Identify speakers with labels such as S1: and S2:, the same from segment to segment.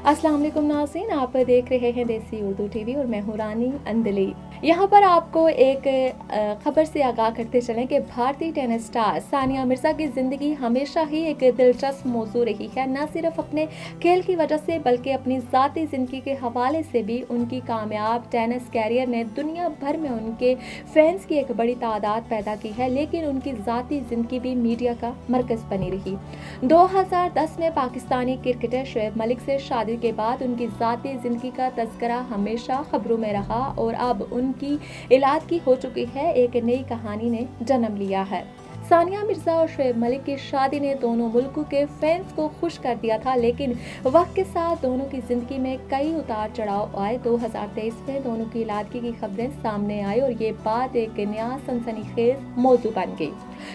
S1: अस्सलाम वालेकुम नाज़रीन, आप देख रहे हैं देसी उर्दू टीवी और मैं हूँ रानी अंदली। यहाँ पर आपको एक खबर से आगाह करते चलें कि भारतीय टेनिस स्टार सानिया मिर्ज़ा की ज़िंदगी हमेशा ही एक दिलचस्प मौजू रही है। न सिर्फ अपने खेल की वजह से बल्कि अपनी ज़ाती ज़िंदगी के हवाले से भी उनकी कामयाब टेनिस कैरियर ने दुनिया भर में उनके फैंस की एक बड़ी तादाद पैदा की है, लेकिन उनकी ज़ाती ज़िंदगी भी मीडिया का मरकज़ बनी रही। 2010 में पाकिस्तानी क्रिकेटर शोएब मलिक से शादी के बाद उनकी ज़ाती ज़िंदगी का तज़किरा हमेशा खबरों में रहा और अब उनकी इलाज की हो चुकी है एक नई कहानी ने जन्म लिया है। सानिया मिर्ज़ा और शोएब मलिक की शादी ने दोनों मुल्कों के फैंस को खुश कर दिया था, लेकिन वक्त के साथ दोनों की ज़िंदगी में कई उतार चढ़ाव आए। 2023 में दोनों की इलादगी की खबरें सामने आई और ये बात एक नया सनसनीखेज मौजू बन गई।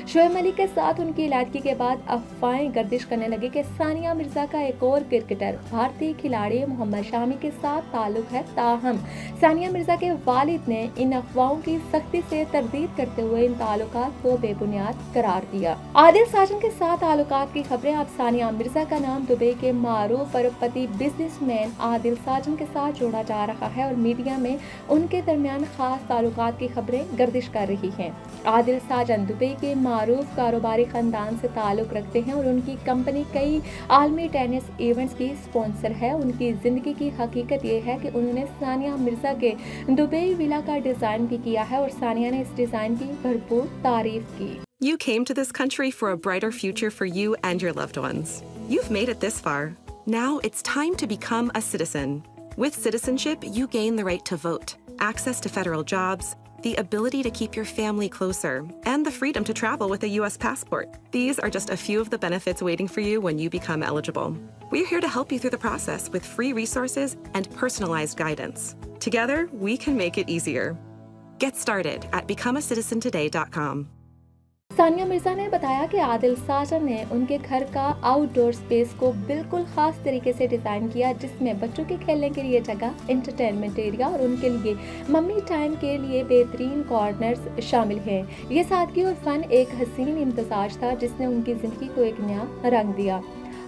S1: शोएब मलिक के साथ उनकी इलादगी के बाद अफवाहें गर्दिश करने लगी कि सानिया मिर्ज़ा का एक और क्रिकेटर भारतीय खिलाड़ी मोहम्मद शामी के साथ ताल्लुक है। ताहम सानिया मिर्ज़ा के वालिद ने इन अफवाहों की सख्ती से तरदीद करते हुए इन ताल्लुकात को बेबुनियाद करार दिया। आदिल साजन के साथ ताल्लुकात की खबरें। अब सानिया मिर्ज़ा का नाम दुबई के मारूफ अरबपति बिजनेसमैन आदिल साजन के साथ जोड़ा जा रहा है और मीडिया में उनके दरमियान खास ताल्लुकात की खबरें गर्दिश कर रही हैं। आदिल साजन दुबई के मारूफ कारोबारी खानदान से ताल्लुक रखते हैं और उनकी कंपनी कई आलमी टेनिस इवेंट्स की स्पॉन्सर है। उनकी जिंदगी की हकीकत ये है कि उन्होंने सानिया मिर्ज़ा के दुबई विला का डिजाइन भी किया है और सानिया ने इस डिजाइन की भरपूर तारीफ की।
S2: You came to this country for a brighter future for you and your loved ones. You've made it this far. Now it's time to become a citizen. With citizenship, you gain the right to vote, access to federal jobs, the ability to keep your family closer, and the freedom to travel with a U.S. passport. These are just a few of the benefits waiting for you when you become eligible. We're here to help you through the process with free resources and personalized guidance. Together, we can make it easier. Get started at becomeacitizentoday.com.
S1: Sania Mirza ने बताया कि आदिल साजन ने उनके घर का outdoor space को बिल्कुल खास तरीके से डिज़ाइन किया, जिसमें बच्चों के खेलने के लिए जगह, एंटरटेनमेंट एरिया और उनके लिए मम्मी टाइम के लिए बेहतरीन कॉर्नर्स शामिल हैं। ये सादगी और फन एक हसीन इम्तजाज था जिसने उनकी ज़िंदगी को एक नया रंग दिया।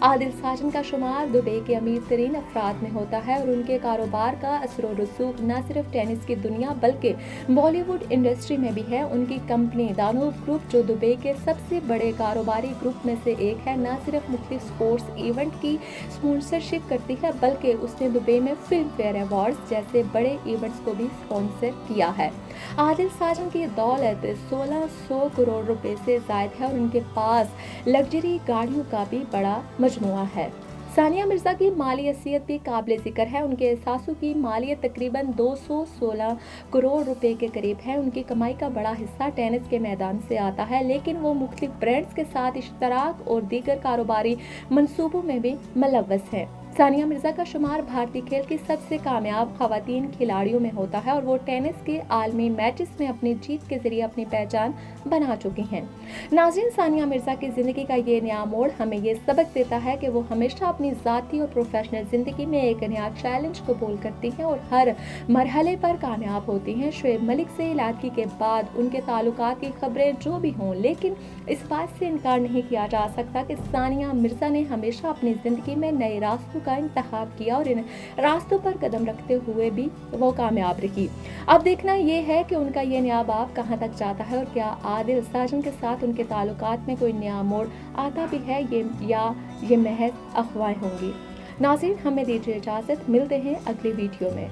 S1: आदिल साजन का शुमार दुबई के अमीर तरीन अफराद में होता है और उनके कारोबार का असर व रसूख न सिर्फ टेनिस की दुनिया बल्कि बॉलीवुड इंडस्ट्री में भी है। उनकी कंपनी दानूब ग्रुप, जो दुबई के सबसे बड़े कारोबारी ग्रुप में से एक है, न सिर्फ मुख्तलिफ स्पोर्ट्स इवेंट की स्पॉन्सरशिप करती है बल्कि उसने दुबई में फिल्म फेयर अवार्ड्स जैसे बड़े इवेंट्स को भी स्पॉन्सर किया है। आदिल साजन की दौलत 1600 करोड़ रुपए से जायद है और उनके पास लग्जरी गाड़ियों का भी बड़ा मजमुआ है। सानिया मिर्ज़ा की माली हैसियत भी काबिल ज़िक्र है। उनके एहसासों की मालियत तकरीबन 216 करोड़ रुपए के करीब है। उनकी कमाई का बड़ा हिस्सा टेनिस के मैदान से आता है, लेकिन वो मुख्तलिफ ब्रांड्स के साथ इश्तराक और दीगर कारोबारी मंसूबों में भी मुलव्वस हैं। सानिया मिर्ज़ा का शुमार भारतीय खेल की सबसे कामयाब खवातीन खिलाड़ियों में होता है और वो टेनिस के आलमी मैचेस में अपनी जीत के जरिए अपनी पहचान बना चुकी हैं। नाज़रीन, सानिया मिर्ज़ा की ज़िंदगी का ये नया मोड़ हमें ये सबक देता है कि वो हमेशा अपनी ज़ाती और प्रोफेशनल ज़िंदगी में एक नया चैलेंज कबूल करती हैं और हर मरहले पर कामयाब होती हैं। शोएब मलिक से इलादगी के बाद उनके ताल्लुकात की खबरें जो भी हों, लेकिन इस बात से इनकार नहीं किया जा सकता कि सानिया मिर्ज़ा ने हमेशा अपनी ज़िंदगी में नए रास्तों का इंतखाब किया और इन रास्तों पर कदम रखते हुए भी वो कामयाब रही। अब देखना ये है कि उनका ये नया बाब कहां तक जाता है और क्या आदिल साजन के साथ उनके ताल्लुकात में कोई नया मोड़ आता भी है ये महज अफवाहें होंगी। नाज़रीन, हमें दीजिए इजाज़त, मिलते हैं अगली वीडियो में।